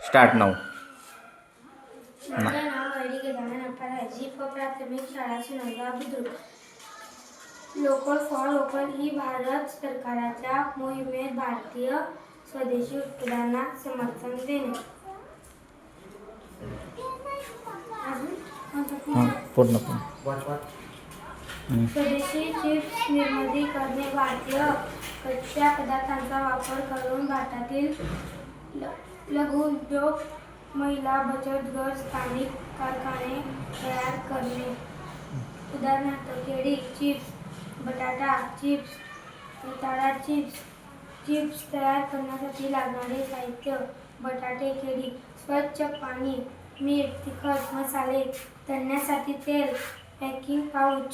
Start नाव. माझे नाव वैरी गजानन अप्पार आहे. जी प्राथमिक शाळा Sunanda Budruk. Local for local ही भारत सरकारच्या मोहिमेत भारतीय स्वदेशी उत्पादनांना समर्थन देणे. पूर्ण स्वदेशी चिप्स निर्मिती करणे. भारतीय कच्च्या पदार्थांचा वापर करून भारतातील लघुउद्योग, महिला बचत गट, स्थानिक कारखाने तयार करणे. उदाहरणार्थ केळी चिप्स, बटाटा चिप्स, उतारा चिप्स. चिप्स तयार करण्यासाठी लागणारे साहित्य: बटाटे, केळी, स्वच्छ पाणी, मीठ, तिखट मसाले, तळण्यासाठी तेल, पॅकिंग पाउच.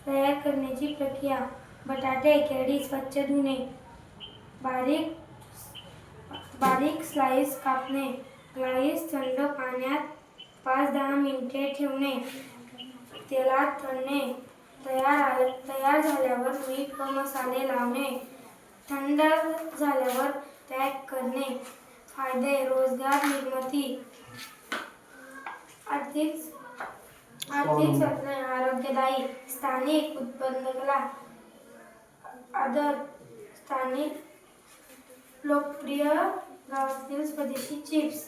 तयार करण्याची प्रक्रिया: बटाटे, केळी स्वच्छ धुणे, बारीक स्लाइस कापणे, स्लाइस थंड पाण्यात 5-10 मिनिटे ठेवणे, तेलात तळणे. तयार झाल्यावर मीठ व मसाले लावणे, थंड झाल्यावर पॅक करणे. फायदे: रोजगार निर्मिती, आर्थिक स्वावलंबन, आरोग्यदायी, स्थानिक उत्पादकाला आदर, स्थानिक लोकप्रिय, गावातील स्वदेशी चिप्स.